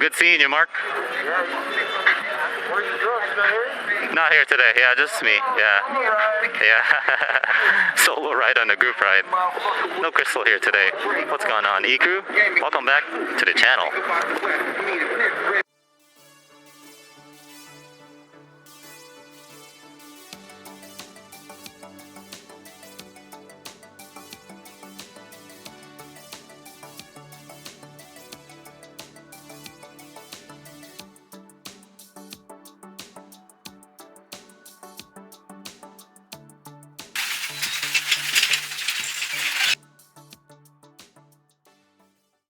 Good seeing you, Mark. Not here today. Yeah, just me. Yeah. Solo ride on a group ride. No Crystal here today. What's going on, E-Crew? Welcome back to the channel.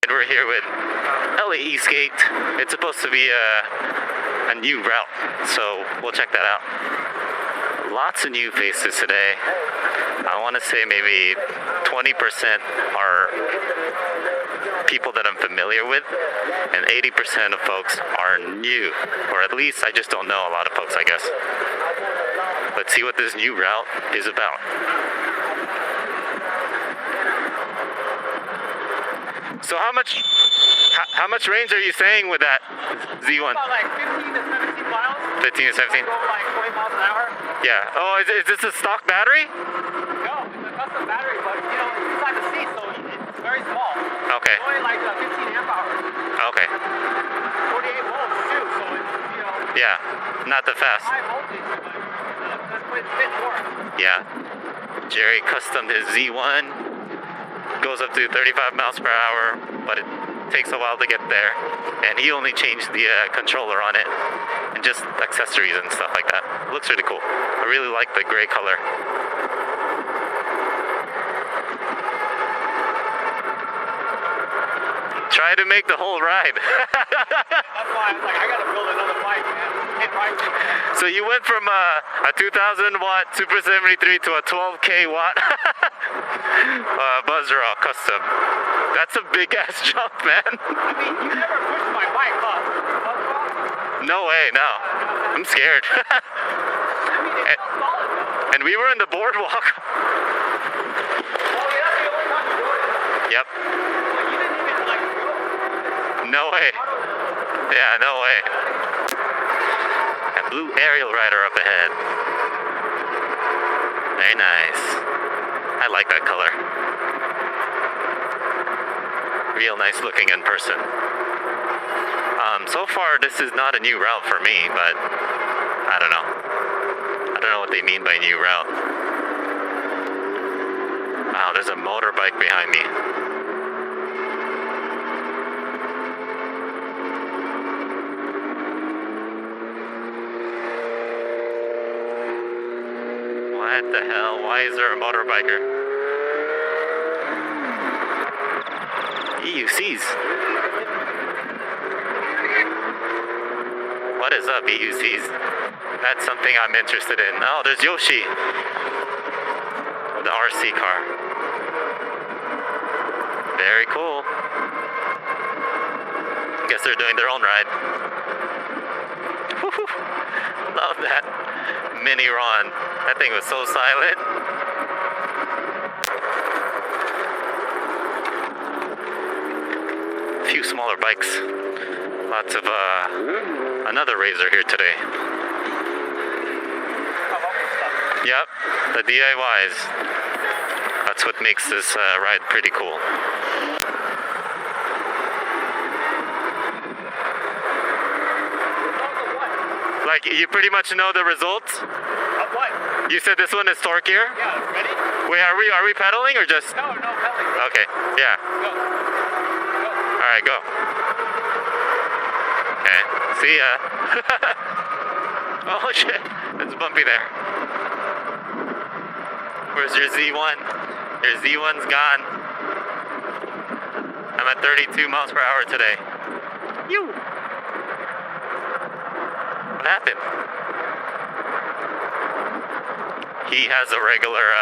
We're here with LAESK8. It's supposed to be a new route, so we'll check that out. Lots of new faces today. I want to say maybe 20% are people that I'm familiar with, and 80% of folks are new, or at least I just don't know a lot of folks, I guess. Let's see what this new route is about. So how much range are you saying with that Z1? About like 15 to 17 miles. 15 to 17? Go like 20 miles an hour. Yeah. Oh, is this a stock battery? No, it's a custom battery, but you know, it's inside the seat, so it's very small. Okay. It's only like 15 amp hours. Okay. 48 volts too, so it's, you know. Yeah, not that fast. High voltage, but that's what it's fit for. Yeah. Jerry customed his Z1. Goes up to 35 miles per hour, but it takes a while to get there. And he only changed the controller on it and just accessories and stuff like that. It looks really cool. I really like the gray color. Try to make the whole ride. That's why I was like, I gotta build another bike, man. Can't ride it. So you went from a 2,000 watt Super 73 to a 12K watt Buzzraw custom. That's a big ass jump, man. I mean, you never pushed my bike, huh? No way, no. I'm scared. I mean, it's solid, though. And we were in the boardwalk. Oh, yeah, that's the only time you do it. Yep. Like, you didn't even, like, go. No way. Yeah, no way. A blue aerial rider up ahead. Very nice. I like that color. Real nice looking in person. So far this is not a new route for me, but I don't know. I don't know what they mean by new route. Wow, there's a motorbike behind me. What the hell? Why is there a motorbiker? EUCs. What is up, EUCs? That's something I'm interested in. Oh, there's Yoshi. The RC car. Very cool. Guess they're doing their own ride. Love that. Mini Ron. That thing was so silent. A few smaller bikes. Lots of another Razor here today. Yep, the DIYs. That's what makes this ride pretty cool. Like, you pretty much know the results? Of what? You said this one is torquier? Yeah, ready? Wait, are we pedaling or just? No, pedaling. Okay, yeah. Go. Alright, go. Okay, see ya. Oh shit, it's bumpy there. Where's your Z1? Your Z1's gone. I'm at 32 miles per hour today. You. What happened? He has a regular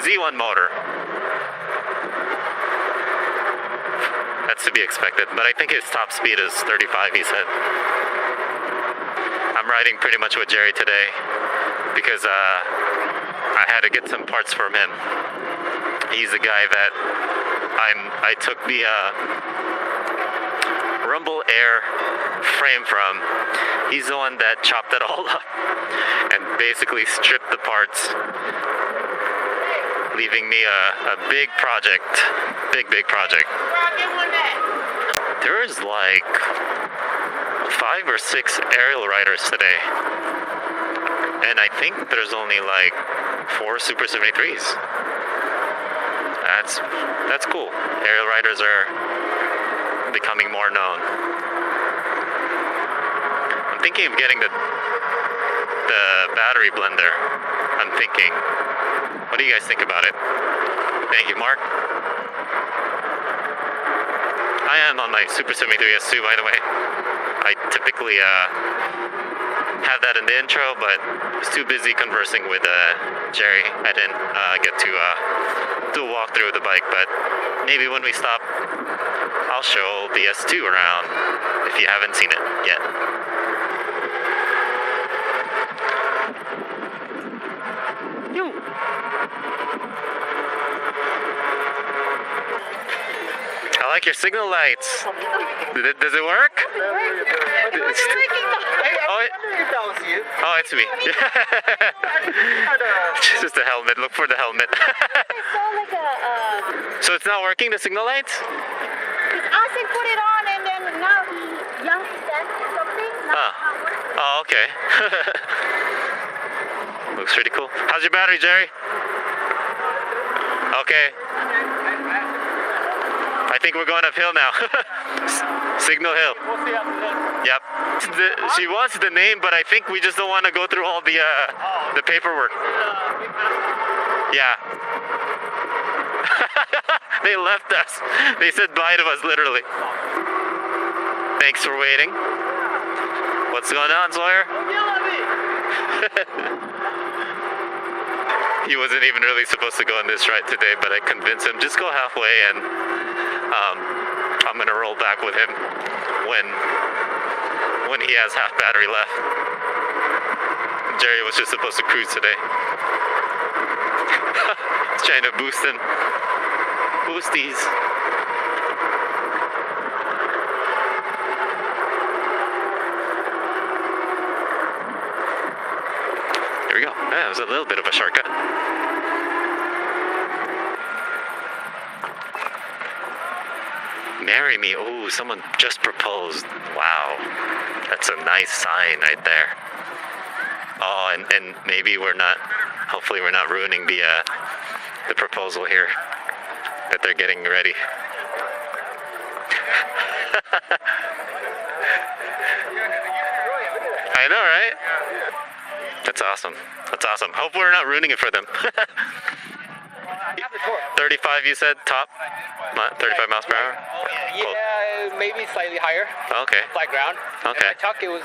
Z1 motor. That's to be expected, but I think his top speed is 35, he said. I'm riding pretty much with Jerry today because I had to get some parts from him. He's a guy that I took the Rumble Air frame from, he's the one that chopped it all up and basically stripped the parts, leaving me a big project. Big project. There's like 5 or 6 aerial riders today. And I think there's only like 4 Super 73s. That's cool. Aerial riders are becoming more known. I'm thinking of getting the battery blender. I'm thinking. What do you guys think about it? Thank you, Mark. I am on my Super 73 S2, by the way. I typically have that in the intro, but I was too busy conversing with Jerry. I didn't get to do a walkthrough of the bike, but maybe when we stop, I'll show the S2 around if you haven't seen it yet. I like your signal lights. Does it work? Oh, it's me. It's just a helmet. Look for the helmet. So it's not working, the signal lights? Asin put it on and then now he young said something. Oh, okay. Looks pretty cool. How's your battery, Jerry? Okay. I think we're going uphill now. Signal Hill. We'll see after this. Yep. She wants the name, but I think we just don't want to go through all the paperwork. Yeah. They left us. They said bye to us, literally. Thanks for waiting. What's going on, Sawyer? Don't yell at me. He wasn't even really supposed to go on this ride today, but I convinced him, just go halfway, and I'm gonna roll back with him when he has half battery left. Jerry was just supposed to cruise today. He's trying to boost him. Boosties. There we go. Yeah, it was a little bit of a shortcut. Marry me. Oh, someone just proposed. Wow. That's a nice sign right there. Oh, and maybe hopefully we're not ruining the proposal here that they're getting ready. I know, right? That's awesome. That's awesome. Hope we're not ruining it for them. 35, you said, top? 35 miles per hour? Yeah, maybe slightly higher. Okay. Flat ground. Okay. And my tuck, it was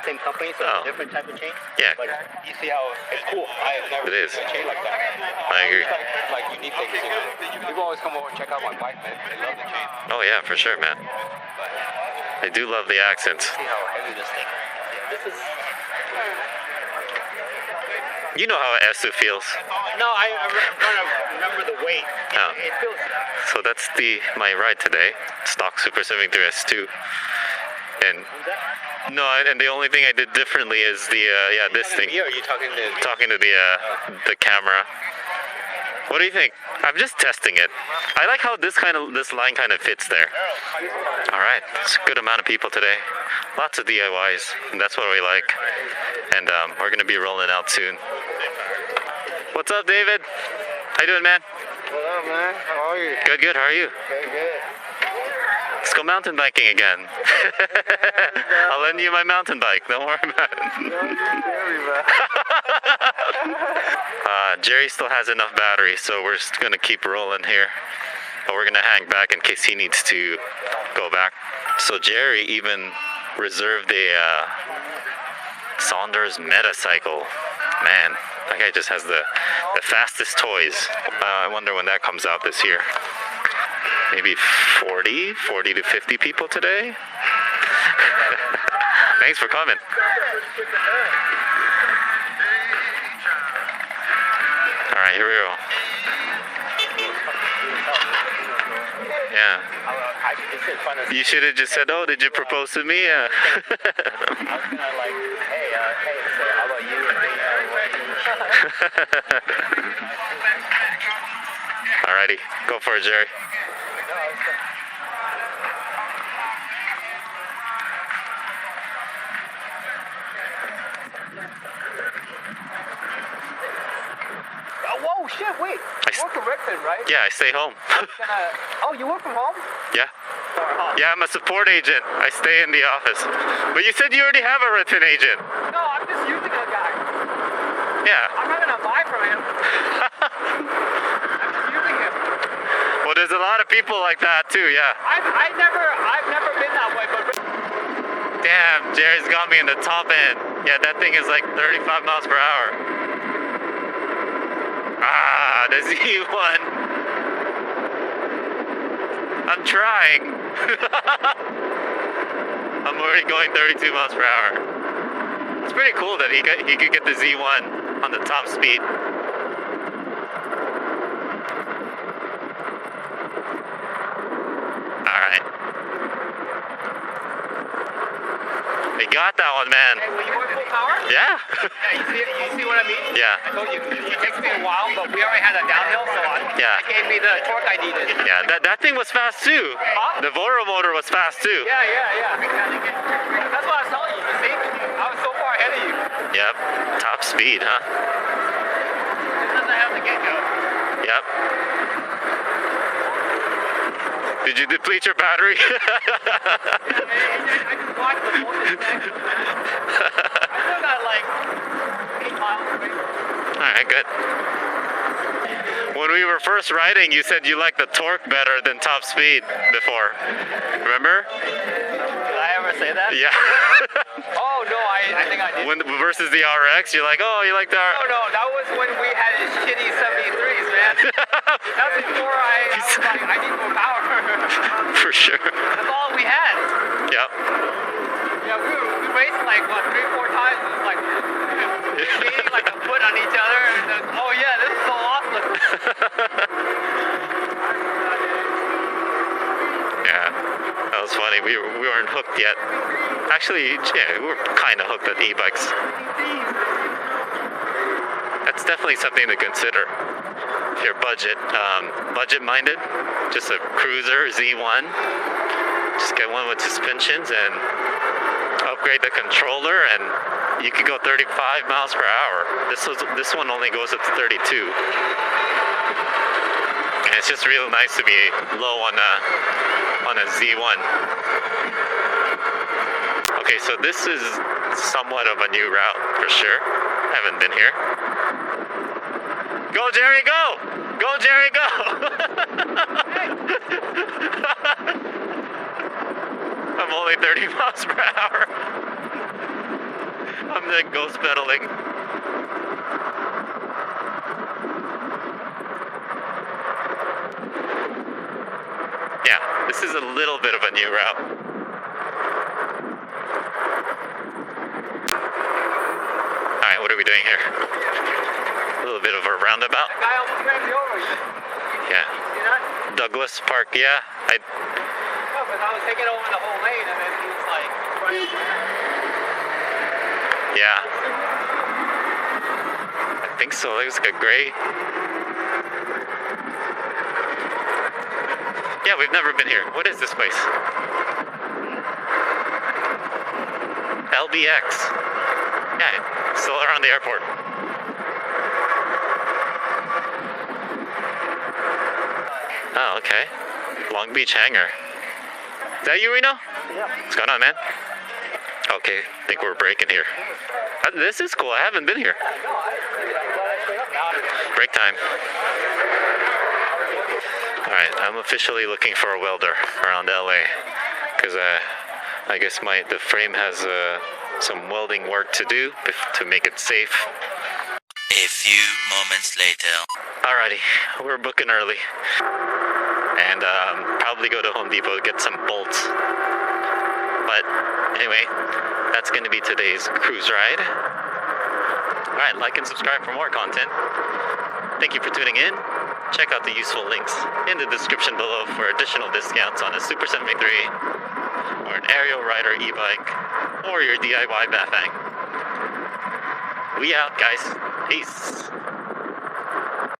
same company, so it's a different type of chain. Yeah. But you see how it's cool. I have never It is. seen a chain like that. I agree. It's like unique things, you know. People always come over and check out my bike, man. They love the chain. Oh, yeah, for sure, man. I do love the accents. See how heavy this thing is. This is... You know how an S2 feels. No, I remember the weight. Oh. It feels... So that's my ride today. Stock Super 73 S2. And no, and the only thing I did differently is this thing. Are you talking to... Talking to the camera. What do you think? I'm just testing it. I like how this line kind of fits there. All right, it's a good amount of people today. Lots of DIYs, and that's what we like. And we're gonna be rolling out soon. What's up, David? How you doing, man? What up, man? How are you? Good. How are you? Good. Let's go mountain biking again. I'll lend you my mountain bike. Don't worry about it. Jerry still has enough battery, so we're just gonna keep rolling here. But we're gonna hang back in case he needs to go back. So Jerry even reserved a Saunders Metacycle. Man, that guy just has the fastest toys. I wonder when that comes out this year. Maybe 40 to 50 people today. Thanks for coming. All right, here we go. Yeah. I I just in front of. You should have just said, "Oh, did you propose to me?" I was gonna like, hey, so how about you and me? Alrighty, go for it, Jerry. Whoa, shit, wait. You work in Redfin, right? Yeah, I stay home. Oh, you work from home? Yeah. Yeah, I'm a support agent. I stay in the office. But you said you already have a Redfin agent. No, I'm just using a guy. Yeah. I'm not gonna buy from him. I'm just using him. Well, there's a lot of people like that too, yeah. I've never been that way, but Damn, Jerry's got me in the top end. Yeah, that thing is like 35 miles per hour. Ah, the Z1. I'm trying. I'm already going 32 miles per hour. It's pretty cool that he could get the Z1 on the top speed. Alright. We got that one, man. hey, will you work full power? Yeah. Yeah, you see what I mean? Yeah. I told you, it takes me a while, but we already had a downhill, so Yeah. it gave me the torque I needed. Yeah, that thing was fast too. Huh? The Voro motor was fast too. Yeah. That's what I was telling you. You see, I was so far ahead of you. Yep. Top speed, huh? This doesn't have the get-go. Yep. Did you deplete your battery? I just watched the voltage thing. I still got like 8 miles away. Alright, good. When we were first riding, you said you liked the torque better than top speed before. Remember? Did I ever say that? Yeah. Oh no, I think I did. Versus the RX, you're like, oh, you like the RX? No, that was when we had shitty 73s, man. That was before I was like, I need more power. For sure. That's all we had. Yep. Yeah, we raced like, what, 3-4 times. It was like, beating like a foot on each other. And then, oh yeah, this is so awesome. Yeah, that was funny. We weren't hooked yet. Actually, yeah, we were kind of hooked at e-bikes. That's definitely something to consider if you're budget-minded. Just a cruiser Z1. Just get one with suspensions and upgrade the controller, and you could go 35 miles per hour. This one only goes up to 32. And it's just real nice to be low on a Z1. Okay, so this is somewhat of a new route for sure. I haven't been here. Go, Jerry, go! Go, Jerry, go! I'm only 30 miles per hour. I'm then ghost pedaling. Yeah, this is a little bit of a new route. Alright, what are we doing here? A little bit of a roundabout. That guy almost ran me over. Yeah. See that? Douglas Park, yeah. No, because I was taking over the whole lane, and then he was like, Yeah. I think so. It looks like a gray. Yeah, we've never been here. What is this place? LBX. Yeah, still around the airport. Oh, okay. Long Beach hangar. Is that you, Reno? yeah. What's going on, man? Okay, I think we're breaking here. This is cool. I haven't been here. Break time. Alright, I'm officially looking for a welder around LA. Because I guess the frame has some welding work to do to make it safe. A few moments later. Alrighty, we're booking early. And probably go to Home Depot to get some bolts. But anyway, that's going to be today's cruise ride. Alright, like and subscribe for more content. Thank you for tuning in. Check out the useful links in the description below for additional discounts on a Super 73 or an arielrider e-bike or your DIY bafang. We out, guys. Peace.